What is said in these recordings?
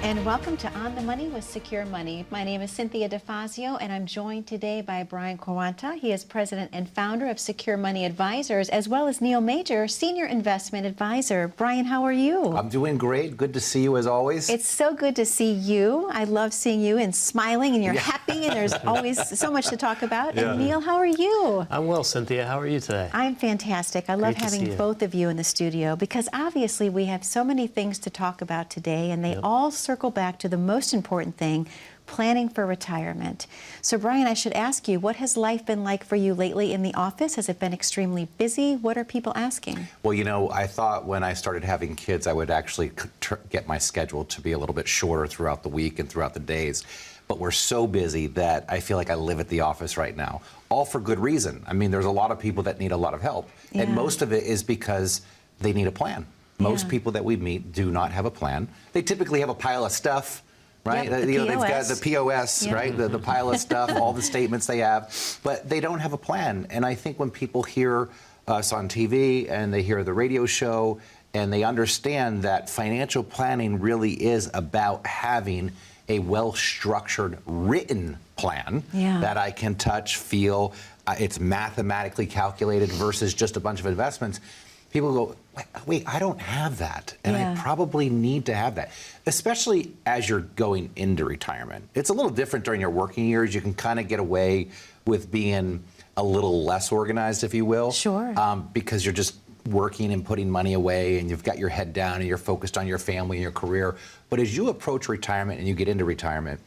And welcome to On the Money with Secure Money. My name is Cynthia DeFazio, and I'm joined today by Brian Quaranta. He is president and founder of Secure Money Advisors, as well as Neil Major, senior investment advisor. Brian, how are you? I'm doing great. Good to see you as always. It's so good to see you. I love seeing you and smiling, and you're happy, and there's always so much to talk about. And Neil, how are you? I'm well, Cynthia. How are you today? I'm fantastic. I love having both of you in the studio because obviously we have so many things to talk about today, and they all circle back to the most important thing, planning for retirement. So Brian, I should ask you, what has life been like for you lately in the office? Has it been extremely busy? What are people asking? Well, you know, I thought when I started having kids, I would actually get my schedule to be a little bit shorter throughout the week and throughout the days. But we're so busy that I feel like I live at the office right now, all for good reason. I mean, there's a lot of people that need a lot of help, and most of it is because they need a plan. Most people that we meet do not have a plan. They typically have a pile of stuff, right? Yep, the they've got the POS, right? The pile of stuff, all the statements they have, but they don't have a plan. And I think when people hear us on TV and they hear the radio show and they understand that financial planning really is about having a well-structured written plan that I can touch, feel, it's mathematically calculated versus just a bunch of investments. People go, wait, I don't have that, and I probably need to have that, especially as you're going into retirement. It's a little different during your working years. You can kind of get away with being a little less organized, if you will. Sure. Because you're just working and putting money away, and you've got your head down, and you're focused on your family and your career. But as you approach retirement and you get into retirement,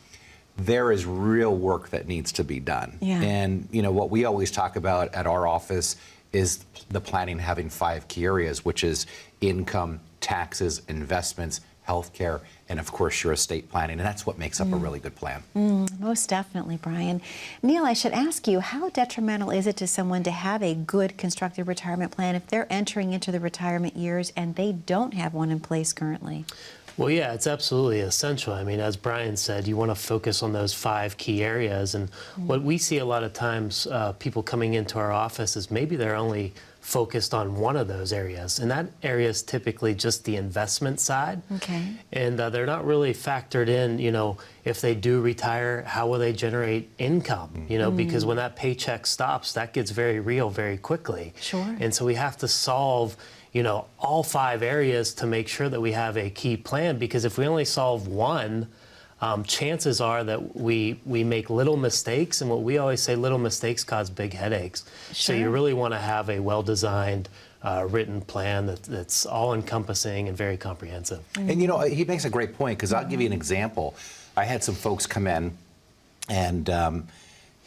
there is real work that needs to be done. And you know what we always talk about at our office is the planning having 5 key areas, which is income, taxes, investments, healthcare, and of course your estate planning. And that's what makes up a really good plan. Most definitely, Brian. Neil, I should ask you, how detrimental is it to someone to have a good constructed retirement plan if they're entering into the retirement years and they don't have one in place currently? Well, yeah, it's absolutely essential. I mean, as Brian said, you want to focus on those 5 key areas. And what we see a lot of times, people coming into our office is maybe they're only focused on one of those areas. And that area is typically just the investment side. Okay. And they're not really factored in, you know, if they do retire, how will they generate income? You know, because when that paycheck stops, that gets very real very quickly. Sure. And so we have to solve, you know, all 5 areas to make sure that we have a key plan, because if we only solve one, chances are that we make little mistakes, and what we always say, little mistakes cause big headaches. So you really want to have a well-designed written plan that's all-encompassing and very comprehensive. And you know, he makes a great point, because I'll give you an example. I had some folks come in, and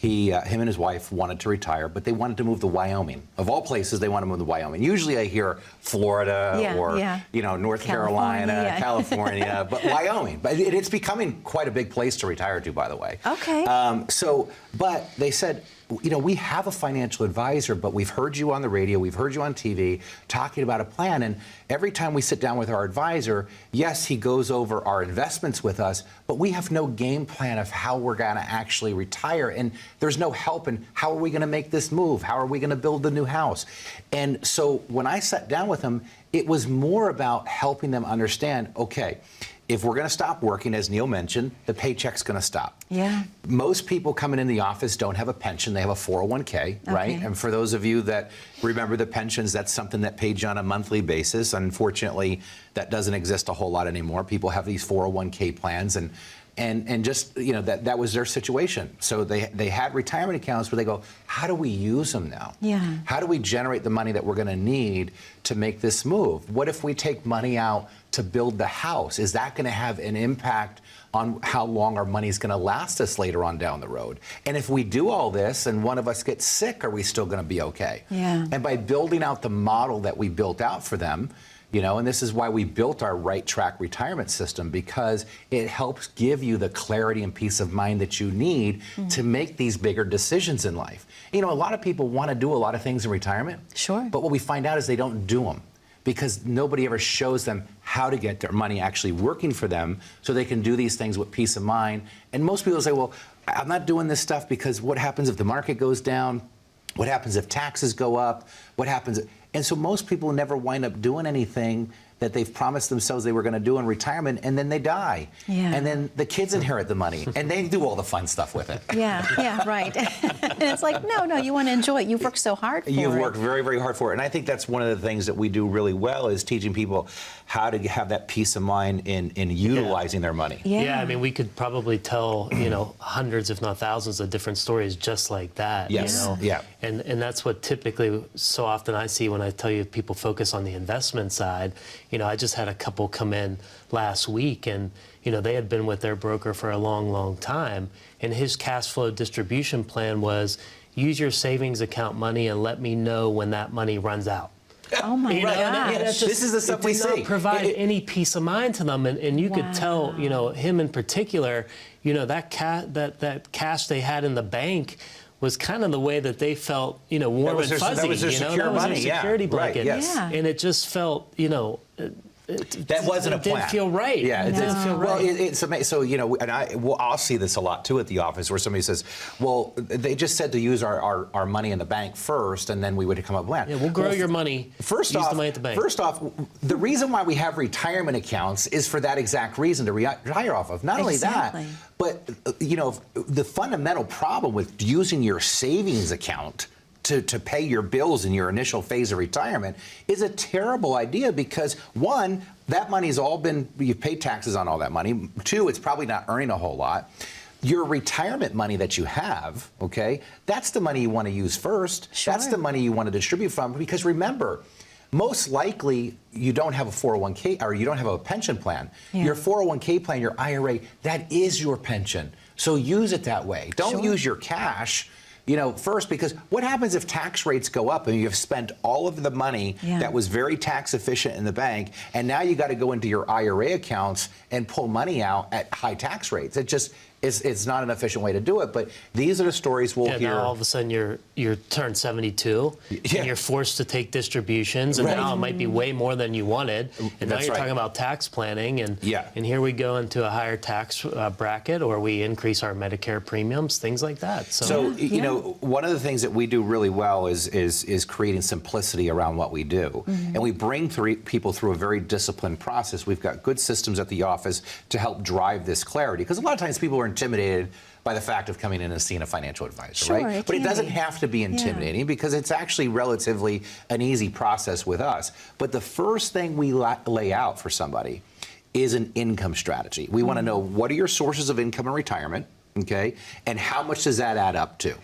him and his wife wanted to retire, but they wanted to move to Wyoming. Of all places, they want to move to Wyoming. Usually I hear Florida or you know, North Carolina, California, but Wyoming. But it's becoming quite a big place to retire to, by the way. Okay. But they said, you know, we have a financial advisor, but we've heard you on the radio, we've heard you on TV talking about a plan, and every time we sit down with our advisor, yes, he goes over our investments with us, but we have no game plan of how we're going to actually retire, and there's no help in how are we going to make this move, how are we going to build the new house. And so when I sat down with him, it was more about helping them understand, okay, if we're going to stop working, as Neil mentioned, the paycheck's going to stop. Yeah. Most people coming in the office don't have a pension. They have a 401k, right? And for those of you that remember the pensions, that's something that paid you on a monthly basis. Unfortunately, that doesn't exist a whole lot anymore. People have these 401k plans, and just, you know, that was their situation. So they had retirement accounts, but they go, how do we use them now? Yeah. How do we generate the money that we're going to need to make this move? What if we take money out to build the house? Is that going to have an impact on how long our money is going to last us later on down the road? And if we do all this and one of us gets sick, are we still going to be okay? Yeah. And by building out the model that we built out for them, And this is why we built our right track retirement system, because it helps give you the clarity and peace of mind that you need to make these bigger decisions in life. A lot of people want to do a lot of things in retirement. Sure. But what we find out is they don't do them because nobody ever shows them how to get their money actually working for them so they can do these things with peace of mind. And most people say, well, I'm not doing this stuff because what happens if the market goes down? What happens if taxes go up? What happens? And so most people never wind up doing anything that they've promised themselves they were going to do in retirement, and then they die. Yeah. And then the kids inherit the money, and they do all the fun stuff with it. Yeah, right. And it's like, no, you want to enjoy it. You've worked so hard for it. You've worked very, very hard for it. And I think that's one of the things that we do really well is teaching people how to have that peace of mind in utilizing their money. Yeah, I mean, we could probably tell, hundreds, if not thousands of different stories just like that. Yes. Yeah. And that's what typically so often I see when I tell you people focus on the investment side. I just had a couple come in last week and, they had been with their broker for a long, long time. And his cash flow distribution plan was use your savings account money and let me know when that money runs out. Oh my gosh. This is the stuff we see. It did not provide any peace of mind to them, and you could tell, him in particular, that cash they had in the bank was kind of the way that they felt, warm and fuzzy. That was their secure money, their security blanket. Right, yes. Yeah. And it just felt, that wasn't a plan. It didn't feel right. Yeah, it didn't feel right. Well, it's amazing. So, and I'll see this a lot too at the office where somebody says, well, they just said to use our money in the bank first, and then we would come up with a plan. Yeah, we'll grow your money. Use the money at the bank. First off, the reason why we have retirement accounts is for that exact reason, to retire off of. Not only that, but the fundamental problem with using your savings account to pay your bills in your initial phase of retirement is a terrible idea because, one, that money's you've paid taxes on all that money. Two, it's probably not earning a whole lot. Your retirement money that you have, okay, that's the money you want to use first. Sure. That's the money you want to distribute from, because remember, most likely you don't have a 401k or you don't have a pension plan. Yeah. Your 401k plan, your IRA, that is your pension. So use it that way. Don't use your cash first, because what happens if tax rates go up and you've spent all of the money that was very tax efficient in the bank, and now you got to go into your IRA accounts and pull money out at high tax rates? It's not an efficient way to do it, but these are the stories we'll hear. Now all of a sudden you're turned 72, and you're forced to take distributions, and now it might be way more than you wanted, and now you're talking about tax planning, and here we go into a higher tax bracket, or we increase our Medicare premiums, things like that. So one of the things that we do really well is creating simplicity around what we do, and we bring people through a very disciplined process. We've got good systems at the office to help drive this clarity, because a lot of times people are intimidated by the fact of coming in and seeing a financial advisor, right? But it doesn't have to be intimidating because it's actually relatively an easy process with us. But the first thing we lay out for somebody is an income strategy. We want to know, what are your sources of income in retirement, okay? And how much does that add up to?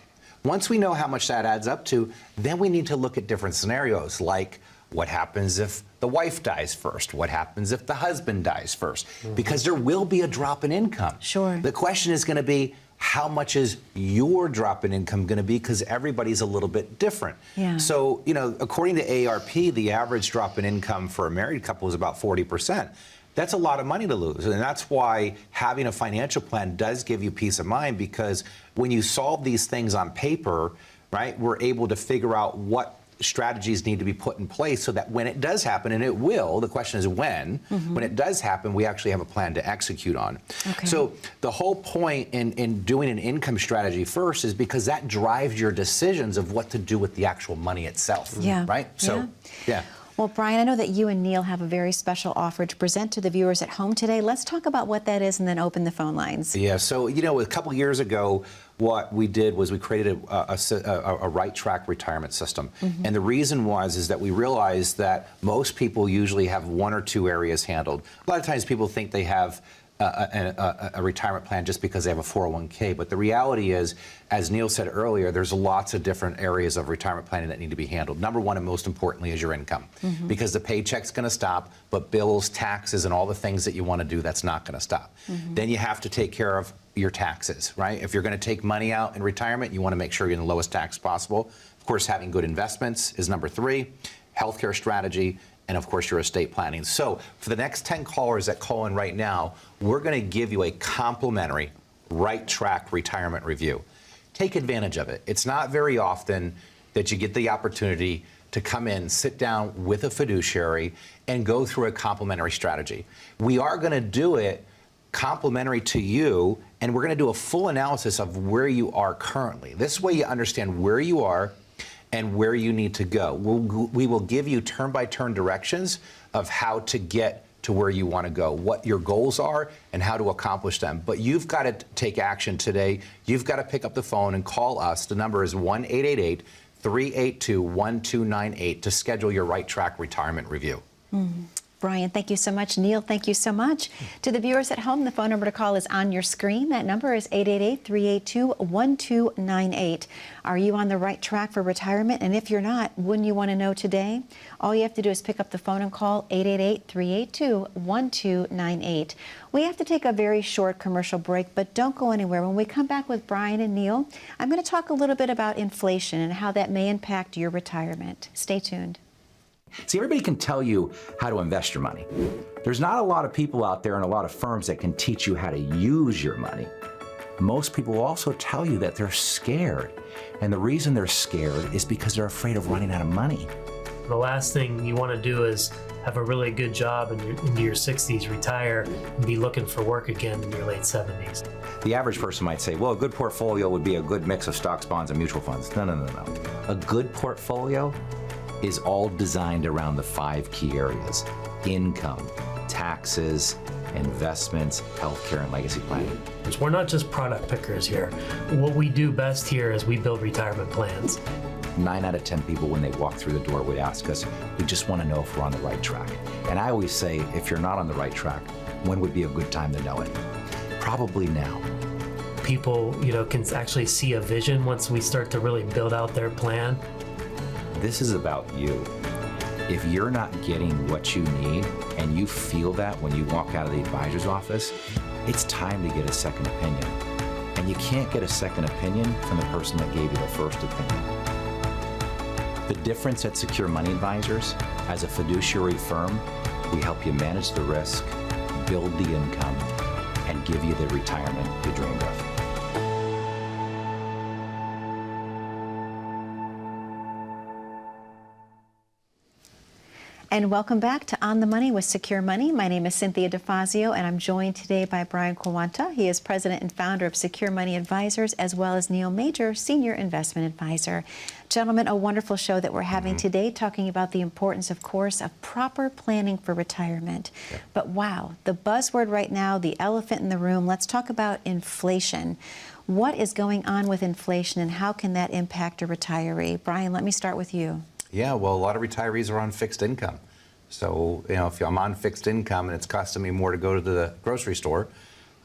Once we know how much that adds up to, then we need to look at different scenarios, like what happens if the wife dies first? What happens if the husband dies first? Because there will be a drop in income. Sure. The question is going to be, how much is your drop in income going to be? Because everybody's a little bit different. Yeah. So, according to AARP, the average drop in income for a married couple is about 40%. That's a lot of money to lose. And that's why having a financial plan does give you peace of mind, because when you solve these things on paper, right, we're able to figure out what strategies need to be put in place so that when it does happen, and it will, the question is when it does happen, we actually have a plan to execute on. Okay. So the whole point in doing an income strategy first is because that drives your decisions of what to do with the actual money itself. Yeah. Right? So, yeah. Well, Brian, I know that you and Neil have a very special offer to present to the viewers at home today. Let's talk about what that is and then open the phone lines. Yeah, so, a couple years ago, what we did was we created a right track retirement system. And the reason is that we realized that most people usually have one or two areas handled. A lot of times people think they have a retirement plan just because they have a 401k. But the reality is, as Neil said earlier, there's lots of different areas of retirement planning that need to be handled. Number one, and most importantly, is your income. Because the paycheck's going to stop, but bills, taxes, and all the things that you want to do, that's not going to stop. Then you have to take care of your taxes, right? If you're going to take money out in retirement, you want to make sure you're in the lowest tax possible. Of course, having good investments is number three. Healthcare strategy and of course your estate planning. So for the next 10 callers that call in right now, we're going to give you a complimentary Right Track retirement review. Take advantage of it. It's not very often that you get the opportunity to come in, sit down with a fiduciary, and go through a complimentary strategy. We are going to do it complimentary to you, and we're going to do a full analysis of where you are currently. This way you understand where you are and where you need to go. We will give you turn-by-turn directions of how to get to where you want to go, what your goals are, and how to accomplish them. But you've got to take action today. You've got to pick up the phone and call us. The number is 1-888-382-1298 to schedule your Right Track retirement review. Brian, thank you so much. Neil, thank you so much. To the viewers at home, the phone number to call is on your screen. That number is 888-382-1298. Are you on the right track for retirement? And if you're not, wouldn't you want to know today? All you have to do is pick up the phone and call 888-382-1298. We have to take a very short commercial break, but don't go anywhere. When we come back with Brian and Neil, I'm going to talk a little bit about inflation and how that may impact your retirement. Stay tuned. See, everybody can tell you how to invest your money. There's not a lot of people out there and a lot of firms that can teach you how to use your money. Most people will also tell you that they're scared. And the reason they're scared is because they're afraid of running out of money. The last thing you want to do is have a really good job into your 60s, retire, and be looking for work again in your late 70s. The average person might say, well, a good portfolio would be a good mix of stocks, bonds, and mutual funds. No, no, no, no. A good portfolio is all designed around the 5 key areas: income, taxes, investments, healthcare, and legacy planning. We're not just product pickers here. What we do best here is we build retirement plans. 9 out of 10 people, when they walk through the door, would ask us, we just want to know if we're on the right track. And I always say, if you're not on the right track, when would be a good time to know it? Probably now. People, can actually see a vision once we start to really build out their plan. This is about you. If you're not getting what you need, and you feel that when you walk out of the advisor's office, it's time to get a second opinion. And you can't get a second opinion from the person that gave you the first opinion. The difference at Secure Money Advisors, as a fiduciary firm, we help you manage the risk, build the income, and give you the retirement you dreamed of. And welcome back to On the Money with Secure Money. My name is Cynthia DeFazio, and I'm joined today by Brian Quaranta. He is president and founder of Secure Money Advisors, as well as Neil Major, senior investment advisor. Gentlemen, a wonderful show that we're having today, talking about the importance, of course, of proper planning for retirement. Yeah. But wow, the buzzword right now, the elephant in the room, let's talk about inflation. What is going on with inflation, and how can that impact a retiree? Brian, let me start with you. Yeah, well, a lot of retirees are on fixed income. So, if I'm on fixed income and it's costing me more to go to the grocery store,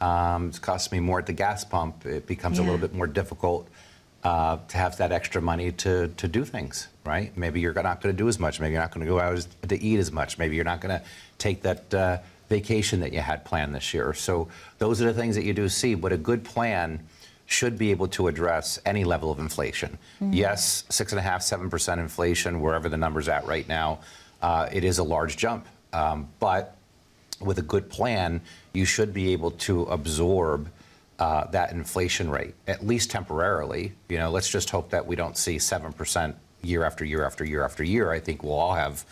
it's costing me more at the gas pump, it becomes a little bit more difficult to have that extra money to do things, right? Maybe you're not going to do as much. Maybe you're not going to go out to eat as much. Maybe you're not going to take that vacation that you had planned this year. So those are the things that you do see. But a good plan should be able to address any level of inflation. Yes, 6.5%, 7% inflation, wherever the number's at right now, it is a large jump. But with a good plan, you should be able to absorb that inflation rate, at least temporarily. Let's just hope that we don't see 7% year after year after year after year. I think we'll all have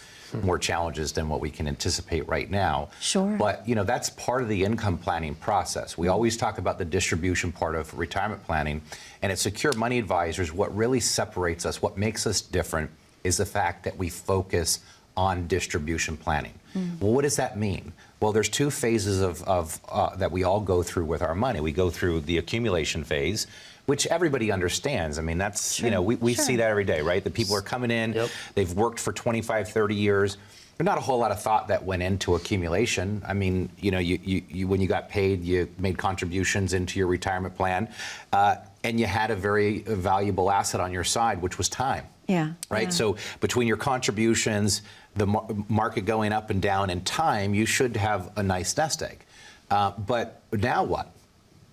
more challenges than what we can anticipate right now. Sure. But that's part of the income planning process. We always talk about the distribution part of retirement planning, and at Secure Money Advisors, what really separates us, what makes us different, is the fact that we focus on distribution planning. Well, what does that mean? Well, there's 2 phases of that we all go through with our money. We go through the accumulation phase, which everybody understands. I mean, that's, we see that every day, right? The people are coming in, they've worked for 25, 30 years. There's not a whole lot of thought that went into accumulation. I mean, you when you got paid, you made contributions into your retirement plan, and you had a very valuable asset on your side, which was time. Yeah. Right? Yeah. So between your contributions, the market going up and down, and time, you should have a nice nest egg. But now what?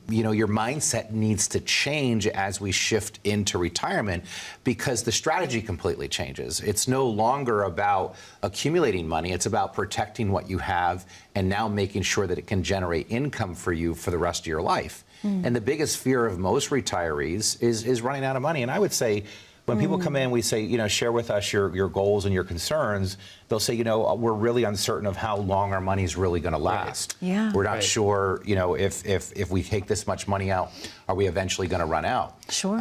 your mindset needs to change as we shift into retirement, because the strategy completely changes. It's no longer about accumulating money. It's about protecting what you have and now making sure that it can generate income for you for the rest of your life. And the biggest fear of most retirees is running out of money. And I would say, when people come in, we say, share with us your goals and your concerns. They'll say, we're really uncertain of how long our money is really going to last. Yeah. We're not sure, if we take this much money out, are we eventually going to run out? Sure.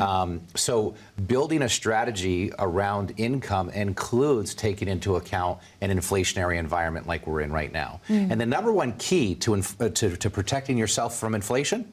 So building a strategy around income includes taking into account an inflationary environment like we're in right now. And the number one key to protecting yourself from inflation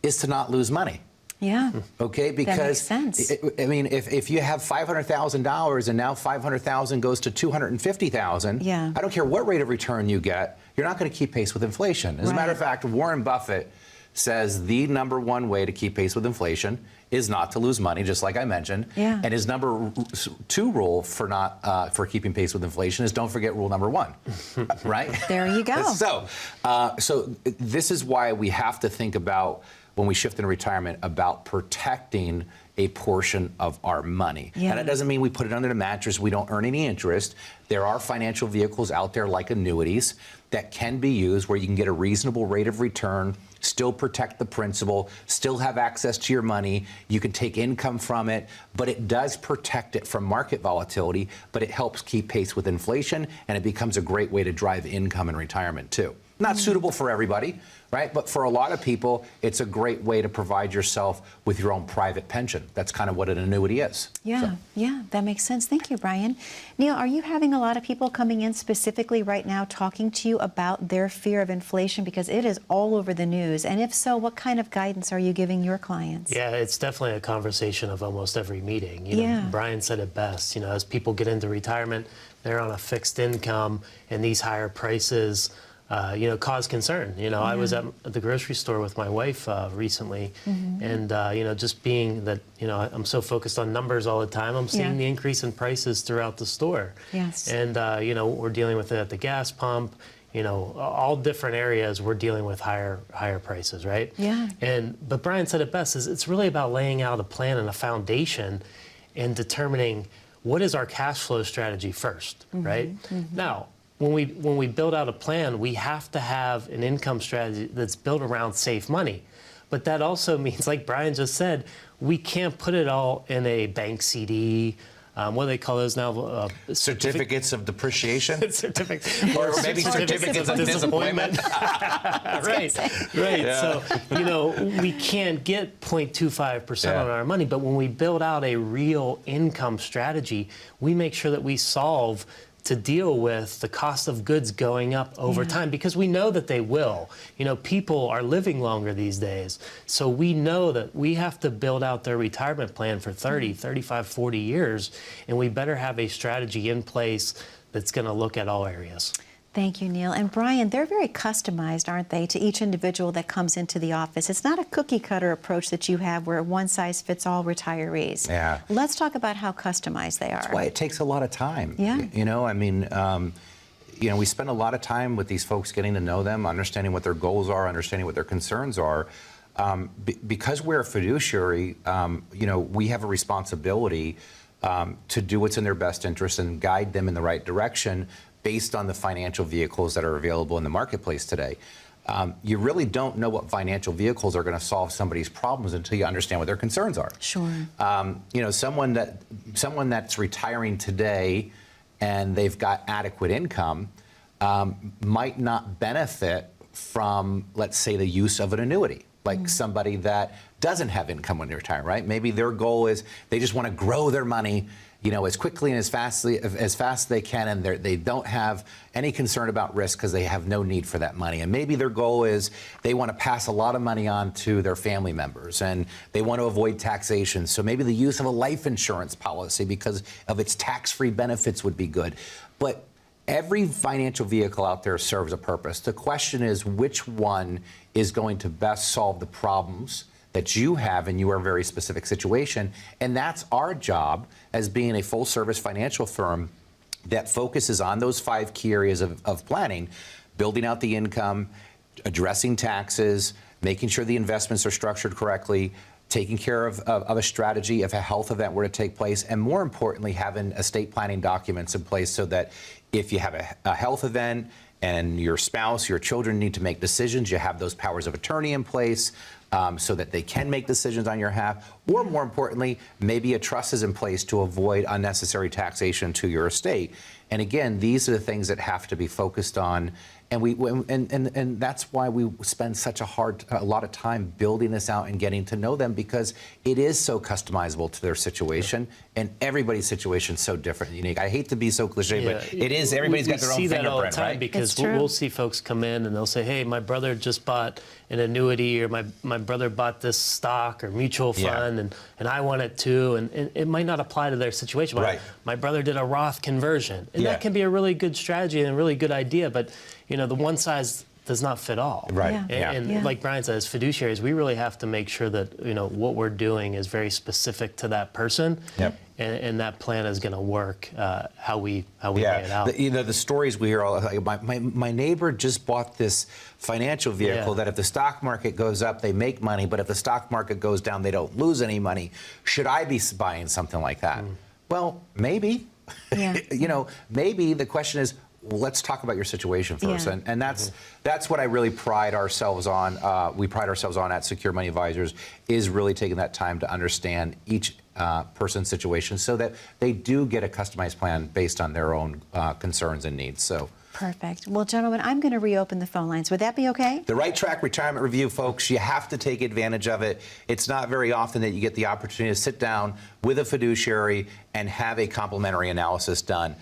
is to not lose money. Yeah. Okay, because that makes sense. If you have $500,000 and now $500,000 goes to $250,000, I don't care what rate of return you get, you're not going to keep pace with inflation. As a matter of fact, Warren Buffett says the number one way to keep pace with inflation is not to lose money, just like I mentioned. And his number 2 rule for keeping pace with inflation is don't forget rule number 1. Right? There you go. So this is why we have to think about, when we shift into retirement, about protecting a portion of our money. And that doesn't mean we put it under the mattress, we don't earn any interest. There are financial vehicles out there like annuities that can be used where you can get a reasonable rate of return, still protect the principal, still have access to your money. You can take income from it, but it does protect it from market volatility, but it helps keep pace with inflation, and it becomes a great way to drive income in retirement too. Not suitable for everybody, right? But for a lot of people, it's a great way to provide yourself with your own private pension. That's kind of what an annuity is. Yeah, that makes sense. Thank you, Brian. Neil, are you having a lot of people coming in specifically right now talking to you about their fear of inflation, because it is all over the news? And if so, what kind of guidance are you giving your clients? Yeah, it's definitely a conversation of almost every meeting. Brian said it best. As people get into retirement, they're on a fixed income, and these higher prices cause concern. I was at the grocery store with my wife recently, and just being that I'm so focused on numbers all the time, I'm seeing the increase in prices throughout the store. And we're dealing with it at the gas pump. All different areas we're dealing with higher prices, right? But Brian said it best, is it's really about laying out a plan and a foundation and determining what is our cash flow strategy first, right? Now, when we build out a plan, we have to have an income strategy that's built around safe money. But that also means, like Brian just said, we can't put it all in a bank CD. What do they call those now? Certificates of depreciation? Or maybe certificates of disappointment. Right. So, we can't get 0.25% on our money, but when we build out a real income strategy, we make sure that we solve to deal with the cost of goods going up over time, because we know that they will. People are living longer these days. So we know that we have to build out their retirement plan for 30, 35, 40 years, and we better have a strategy in place that's going to look at all areas. Thank you, Neil. And Brian, they're very customized, aren't they, to each individual that comes into the office? It's not a cookie-cutter approach that you have where one-size-fits-all retirees. Let's talk about how customized they are. That's why it takes a lot of time. We spend a lot of time with these folks, getting to know them, understanding what their goals are, understanding what their concerns are. Because we're a fiduciary, we have a responsibility to do what's in their best interest and guide them in the right direction, based on the financial vehicles that are available in the marketplace today. You really don't know what financial vehicles are going to solve somebody's problems until you understand what their concerns are. Sure. Someone that's retiring today and they've got adequate income might not benefit from, let's say, the as of an annuity, like somebody that doesn't have income when they retire, right? Maybe their goal is they just want to grow their money as quickly and as fast as they can, and they don't have any concern about risk because they have no need for that money. And maybe their goal is they want to pass a lot of money on to their family members, and they want to avoid taxation. So maybe the use of a life insurance policy because of its tax-free benefits would be good. But every financial vehicle out there serves a purpose. The question is, which one is going to best solve the problems that you have in your very specific situation? And that's our job as being a full-service financial firm that focuses on those 5 key areas of planning: building out the income, addressing taxes, making sure the investments are structured correctly, taking care of a strategy if a health event were to take place, and more importantly, having estate planning documents in place so that if you have a health event and your spouse, your children need to make decisions, you have those powers of attorney in place so that they can make decisions on your behalf, or more importantly, maybe a trust is in place to avoid unnecessary taxation to your estate. And again, these are the things that have to be focused on. And that's why we spend such a lot of time building this out and getting to know them, because it is so customizable to their situation, and everybody's situation is so different and unique. I hate to be so cliche, but it is. Everybody's got their own fingerprint, right? We see that all the time, right? because we'll see folks come in and they'll say, "Hey, my brother just bought an annuity," or my brother bought this stock or mutual fund, and I want it too, and it might not apply to their situation. Right. My brother did a Roth conversion, and that can be a really good strategy and a really good idea, but the one size does not fit all. Right. And like Brian said, as fiduciaries, we really have to make sure that what we're doing is very specific to that person. Yep. And that plan is going to work how we lay it out. The stories we hear all like, my neighbor just bought this financial vehicle that if the stock market goes up, they make money, but if the stock market goes down, they don't lose any money. Should I be buying something like that? Well, maybe. Yeah. Maybe. The question is, let's talk about your situation first. And that's what I really pride ourselves on. We pride ourselves on at Secure Money Advisors, is really taking that time to understand each person's situation so that they do get a customized plan based on their own concerns and needs. So. Perfect. Well, gentlemen, I'm going to reopen the phone lines. Would that be okay? The Right Track Retirement Review, folks, you have to take advantage of it. It's not very often that you get the opportunity to sit down with a fiduciary and have a complimentary analysis done.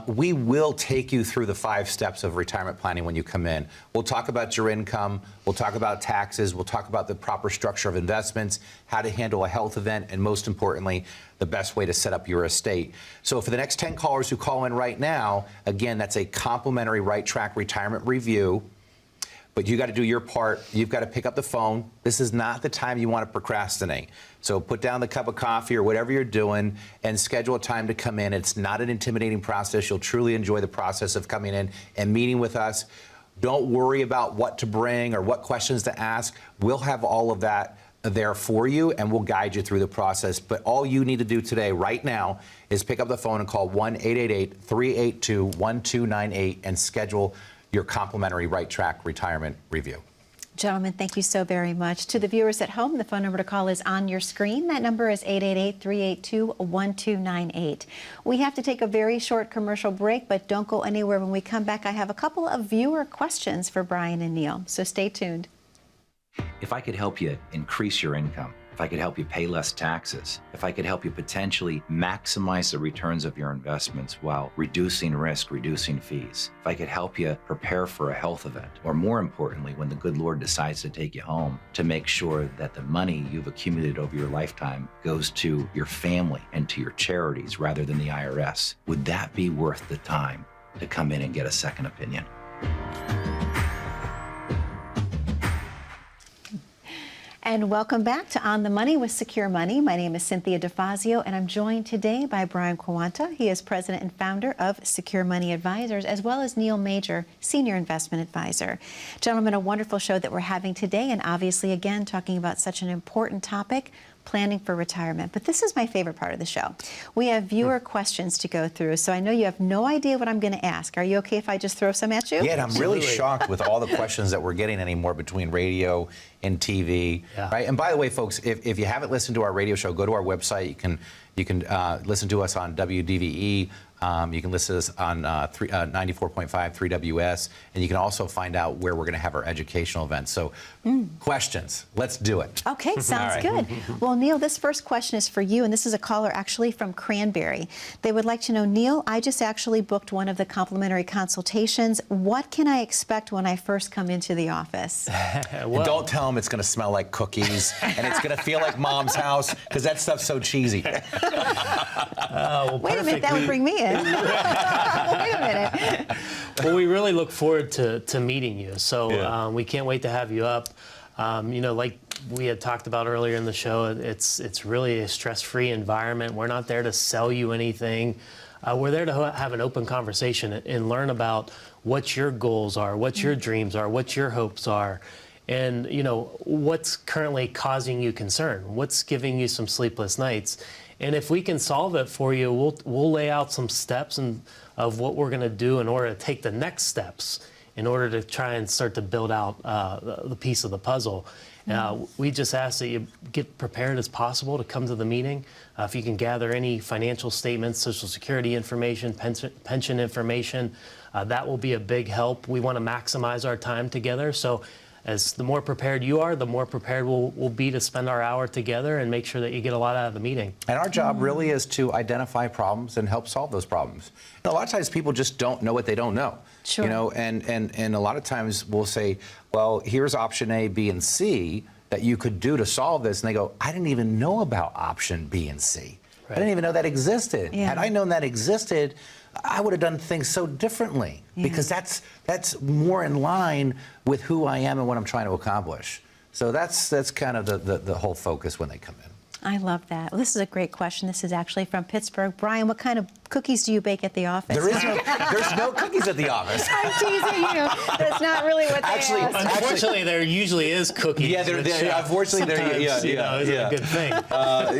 We will take you through the 5 steps of retirement planning when you come in. We'll talk about your income, we'll talk about taxes, we'll talk about the proper structure of investments, how to handle a health event, and most importantly, the best way to set up your estate. So for the next 10 callers who call in right now, again, that's a complimentary Right Track Retirement Review. But you got to do your part. You've got to pick up the phone. This is not the time you want to procrastinate. So put down the cup of coffee or whatever you're doing and schedule a time to come in. It's not an intimidating process. You'll truly enjoy the process of coming in and meeting with us. Don't worry about what to bring or what questions to ask. We'll have all of that there for you, and we'll guide you through the process. But all you need to do today, right now, is pick up the phone and call 1-888-382-1298 and schedule your complimentary Right Track Retirement Review. Gentlemen, thank you so very much. To the viewers at home, the phone number to call is on your screen. That number is 888-382-1298. We have to take a very short commercial break, but don't go anywhere. When we come back, I have a couple of viewer questions for Brian and Neil, so stay tuned. If I could help you increase your income, if I could help you pay less taxes, if I could help you potentially maximize the returns of your investments while reducing risk, reducing fees, if I could help you prepare for a health event, or more importantly, when the good Lord decides to take you home, to make sure that the money you've accumulated over your lifetime goes to your family and to your charities rather than the IRS, would that be worth the time to come in and get a second opinion? And welcome back to On the Money with Secure Money. My name is Cynthia DeFazio, and I'm joined today by Brian Quaranta. He is president and founder of Secure Money Advisors, as well as Neil Major, senior investment advisor. Gentlemen, a wonderful show that we're having today, and obviously, again, talking about such an important topic, planning for retirement. But this is my favorite part of the show. We have viewer questions to go through, so I know you have no idea what I'm going to ask. Are you okay if I just throw some at you? Yeah, and I'm really shocked with all the questions that we're getting anymore between radio and TV. Right? And by the way, folks, if you haven't listened to our radio show, go to our website. You can listen to us on WDVE. You can listen to us on 94.5 3WS, and you can also find out where we're going to have our educational events. So questions, let's do it. Okay, sounds good. Well, Neil, this first question is for you, and this is a caller actually from Cranberry. They would like to know, Neil, I just actually booked one of the complimentary consultations. What can I expect when I first come into the office? Well, don't tell them it's going to smell like cookies and it's going to feel like Mom's house, because that stuff's so cheesy. Well, wait a minute, that would bring me in. Wait a minute. Well, we really look forward to meeting you. So we can't wait to have you up. Like we had talked about earlier in the show, it's really a stress-free environment. We're not there to sell you anything. We're there to have an open conversation and learn about what your goals are, what your dreams are, what your hopes are. and what's currently causing you concern, what's giving you some sleepless nights. And if we can solve it for you, we'll lay out some steps of what we're going to do in order to take the next steps in order to try and start to build out the piece of the puzzle. We just ask that you get prepared as possible to come to the meeting. If you can gather any financial statements, Social Security information, pension information, that will be a big help. We want to maximize our time together. So as the more prepared you are, the more prepared we'll be to spend our hour together and make sure that you get a lot out of the meeting. And our job really is to identify problems and help solve those problems. And a lot of times people just don't know what they don't know. Sure. And a lot of times we'll say, well, here's option A, B, and C that you could do to solve this. And they go, I didn't even know about option B and C. Right. I didn't even know that existed. Yeah. Had I known that existed, I would have done things so differently, because that's more in line with who I am and what I'm trying to accomplish. So that's kind of the whole focus when they come in. I love that. Well, this is a great question. This is actually from Pittsburgh. Brian, what kind of cookies do you bake at the office? There's no cookies at the office. I'm teasing you. That's not really what they asked. Unfortunately, there usually is cookies. Yeah, unfortunately, is a good thing. But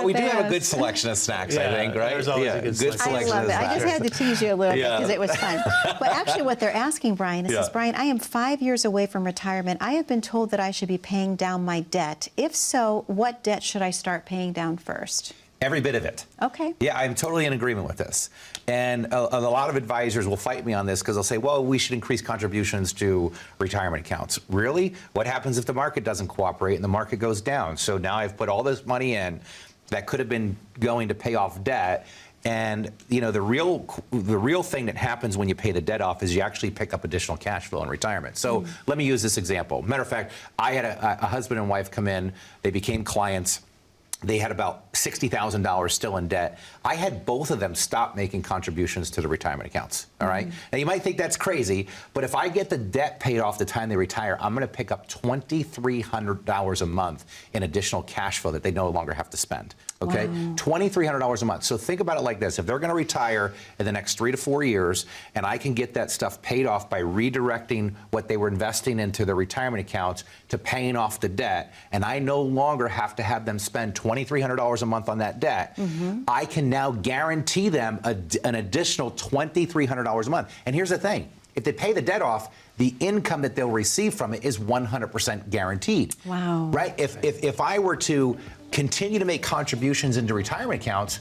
we do have a good selection of snacks, I think, right? There's always a good selection. I love it. I just had to tease you a little bit because it was fun. But actually what they're asking, Brian, is, Brian, I am 5 years away from retirement. I have been told that I should be paying down my debt. If so, what debt should I start paying down first? Every bit of it. Okay. Yeah, I'm totally in agreement with this. And a lot of advisors will fight me on this because they'll say, well, we should increase contributions to retirement accounts. Really? What happens if the market doesn't cooperate and the market goes down? So now I've put all this money in that could have been going to pay off debt. And the real thing that happens when you pay the debt off is you actually pick up additional cash flow in retirement. So let me use this example. Matter of fact, I had a husband and wife come in. They became clients. They had about $60,000 still in debt. I had both of them stop making contributions to the retirement accounts, all right? Now, you might think that's crazy, but if I get the debt paid off the time they retire, I'm gonna pick up $2,300 a month in additional cash flow that they no longer have to spend, okay? Wow. $2,300 a month. So think about it like this. If they're gonna retire in the next 3 to 4 years, and I can get that stuff paid off by redirecting what they were investing into their retirement accounts to paying off the debt, and I no longer have to have them spend $2,300 a month on that debt, I can now guarantee them an additional $2,300 a month. And here's the thing. If they pay the debt off, the income that they'll receive from it is 100% guaranteed. Wow. Right? If I were to continue to make contributions into retirement accounts,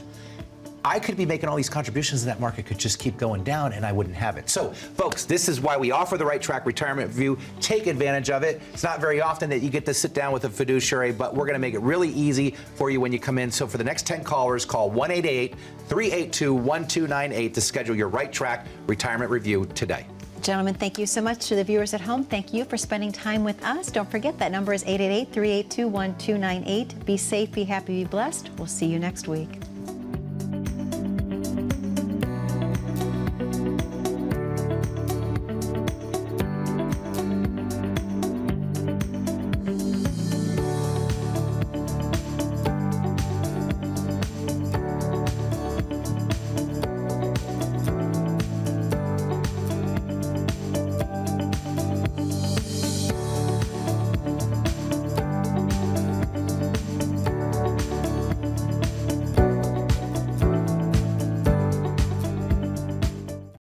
I could be making all these contributions and that market could just keep going down and I wouldn't have it. So, folks, this is why we offer the Right Track Retirement Review. Take advantage of it. It's not very often that you get to sit down with a fiduciary, but we're going to make it really easy for you when you come in. So for the next 10 callers, call 1-888-382-1298 to schedule your Right Track Retirement Review today. Gentlemen, thank you so much. To the viewers at home, thank you for spending time with us. Don't forget that number is 888-382-1298. Be safe, be happy, be blessed. We'll see you next week.